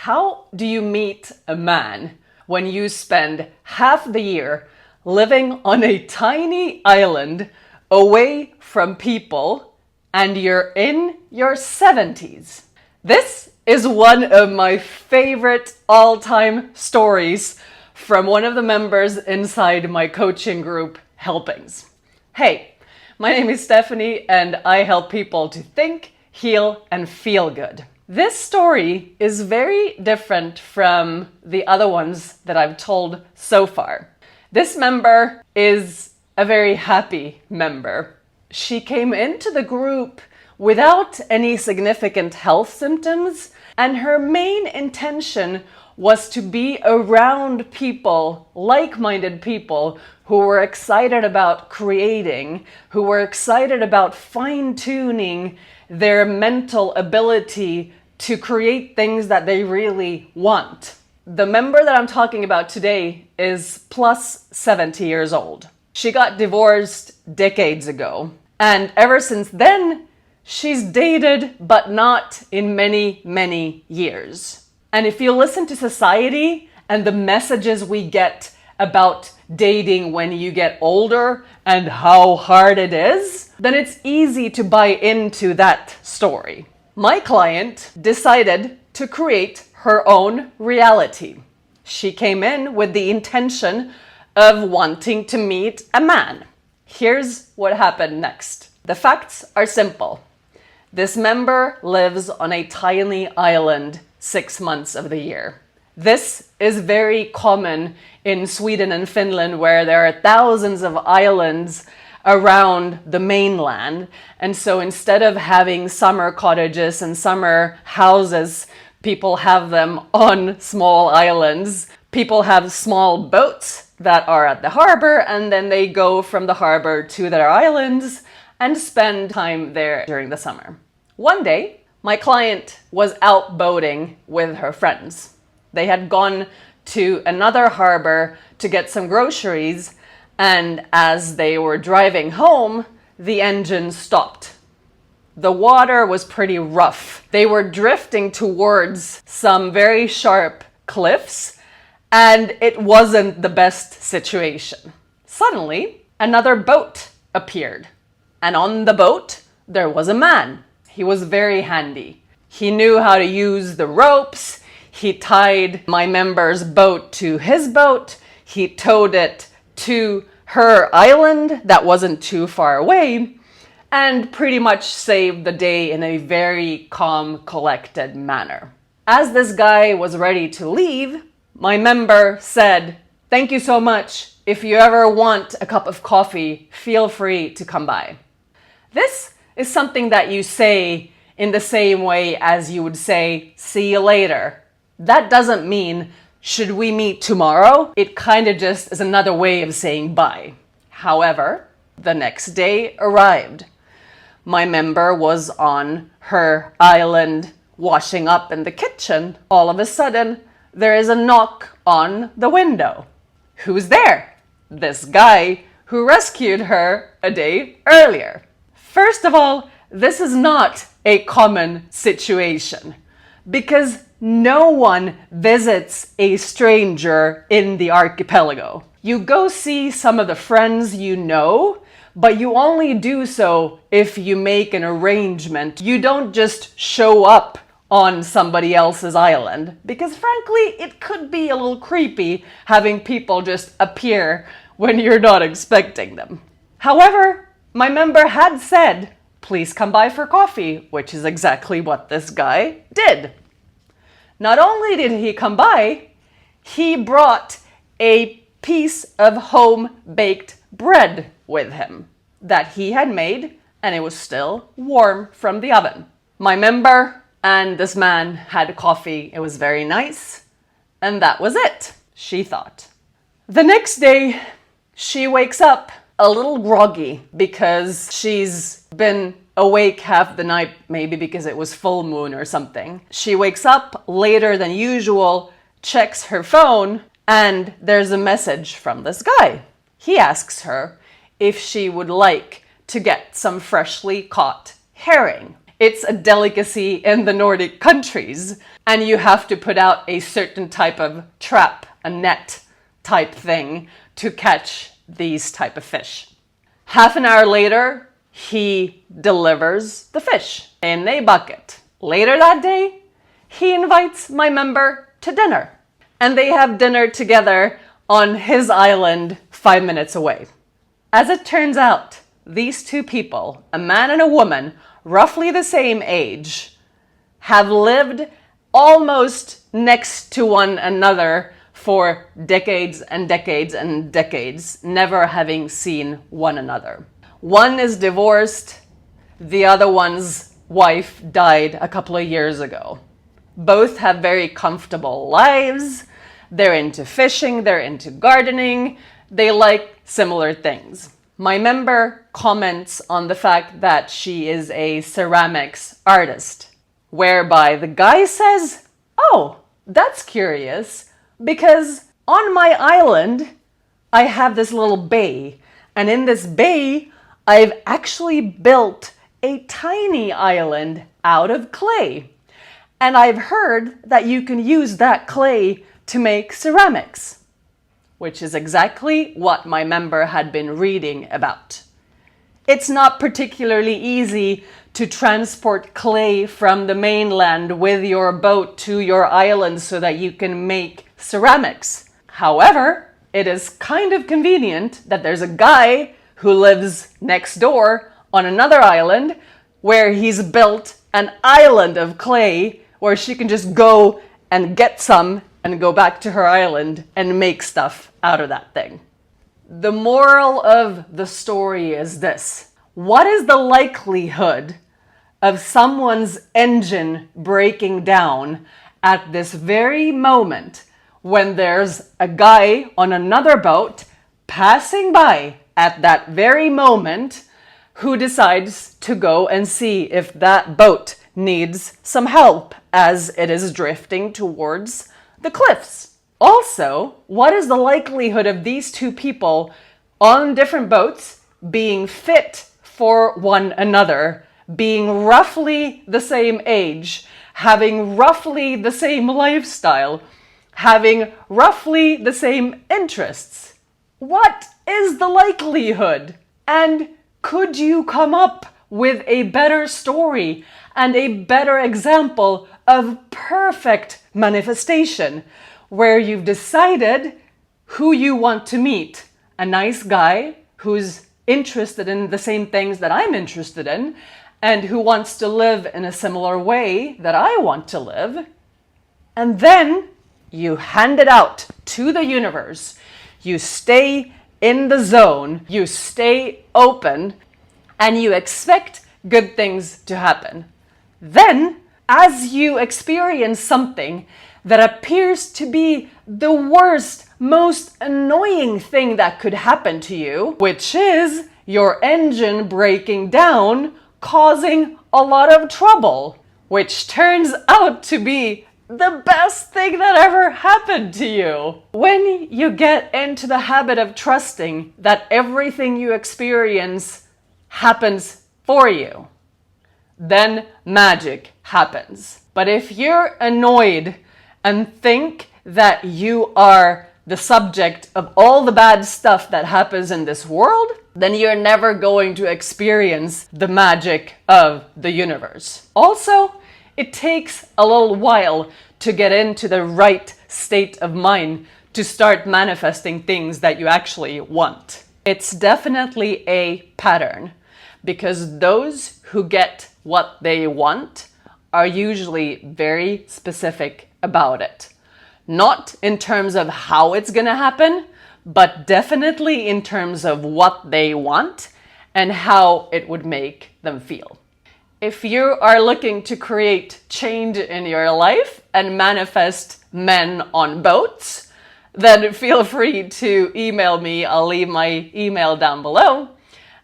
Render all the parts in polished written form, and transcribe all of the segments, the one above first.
How do you meet a man when you spend half the year living on a tiny island away from people and you're in your 70s? This is one of my favorite all-time stories from one of the members inside my coaching group, Helpings. Hey, my name is Stephanie and I help people to think, heal, and feel good. This story is very different from the other ones that I've told so far. This member is a very happy member. She came into the group without any significant health symptoms, and her main intention was to be around people, like-minded people, who were excited about creating, who were excited about fine-tuning their mental ability to create things that they really want. The member that I'm talking about today is plus 70 years old. She got divorced decades ago, and ever since then, she's dated, but not in many, many years. And if you listen to society and the messages we get about dating when you get older and how hard it is, then it's easy to buy into that story. My client decided to create her own reality. She came in with the intention of wanting to meet a man. Here's what happened next. The facts are simple. This member lives on a tiny island 6 months of the year. This is very common in Sweden and Finland, where there are thousands of islands around the mainland. And so instead of having summer cottages and summer houses, people have them on small islands. People have small boats that are at the harbor, and then they go from the harbor to their islands and spend time there during the summer. One day, my client was out boating with her friends. They had gone to another harbor to get some groceries, and as they were driving home, the engine stopped. The water was pretty rough. They were drifting towards some very sharp cliffs, and it wasn't the best situation. Suddenly, another boat appeared, and on the boat, there was a man. He was very handy. He knew how to use the ropes. He tied my member's boat to his boat. He towed it to her island that wasn't too far away, and pretty much saved the day in a very calm, collected manner. As this guy was ready to leave, my member said, "Thank you so much. If you ever want a cup of coffee, feel free to come by." This is something that you say in the same way as you would say, "See you later." That doesn't mean, "Should we meet tomorrow?" It kind of just is another way of saying bye. However, the next day arrived. My member was on her island washing up in the kitchen. All of a sudden, there is a knock on the window. Who's there? This guy who rescued her a day earlier. First of all, this is not a common situation because no one visits a stranger in the archipelago. You go see some of the friends you know, but you only do so if you make an arrangement. You don't just show up on somebody else's island, because frankly, it could be a little creepy having people just appear when you're not expecting them. However, my member had said, "Please come by for coffee," which is exactly what this guy did. Not only did he come by, he brought a piece of home-baked bread with him that he had made, and it was still warm from the oven. My member and this man had coffee. It was very nice, and that was it, she thought. The next day, she wakes up a little groggy because she's been awake half the night, maybe because it was full moon or something. She wakes up later than usual, checks her phone, and there's a message from this guy. He asks her if she would like to get some freshly caught herring. It's a delicacy in the Nordic countries, and you have to put out a certain type of trap, a net type thing, to catch these type of fish. Half an hour later, he delivers the fish in a bucket. Later that day, he invites my member to dinner, and they have dinner together on his island 5 minutes away. As it turns out, these two people, a man and a woman, roughly the same age, have lived almost next to one another for decades and decades and decades, never having seen one another. One is divorced, the other one's wife died a couple of years ago. Both have very comfortable lives. They're into fishing, they're into gardening, they like similar things. My member comments on the fact that she is a ceramics artist, whereby the guy says, "Oh, that's curious, because on my island, I have this little bay, and in this bay, I've actually built a tiny island out of clay. And I've heard that you can use that clay to make ceramics," which is exactly what my member had been reading about. It's not particularly easy to transport clay from the mainland with your boat to your island so that you can make ceramics. However, it is kind of convenient that there's a guy who lives next door on another island where he's built an island of clay where she can just go and get some and go back to her island and make stuff out of that thing. The moral of the story is this: what is the likelihood of someone's engine breaking down at this very moment when there's a guy on another boat passing by at that very moment who decides to go and see if that boat needs some help as it is drifting towards the cliffs? Also, what is the likelihood of these two people on different boats being fit for one another, being roughly the same age, having roughly the same lifestyle, having roughly the same interests? What is the likelihood? And could you come up with a better story and a better example of perfect manifestation where you've decided who you want to meet? A nice guy who's interested in the same things that I'm interested in and who wants to live in a similar way that I want to live. And then you hand it out to the universe. You stay in the zone, you stay open, and you expect good things to happen. Then, as you experience something that appears to be the worst, most annoying thing that could happen to you, which is your engine breaking down, causing a lot of trouble, which turns out to be the best thing that ever happened to you. When you get into the habit of trusting that everything you experience happens for you, then magic happens. But if you're annoyed and think that you are the subject of all the bad stuff that happens in this world, then you're never going to experience the magic of the universe. Also, it takes a little while to get into the right state of mind to start manifesting things that you actually want. It's definitely a pattern, because those who get what they want are usually very specific about it. Not in terms of how it's gonna happen, but definitely in terms of what they want and how it would make them feel. If you are looking to create change in your life and manifest men on boats, then feel free to email me. I'll leave my email down below.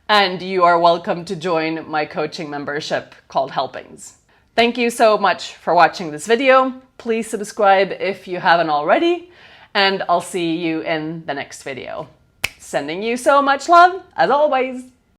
And you are welcome to join my coaching membership called Helpings. Thank you so much for watching this video. Please subscribe if you haven't already, and I'll see you in the next video. Sending you so much love, as always.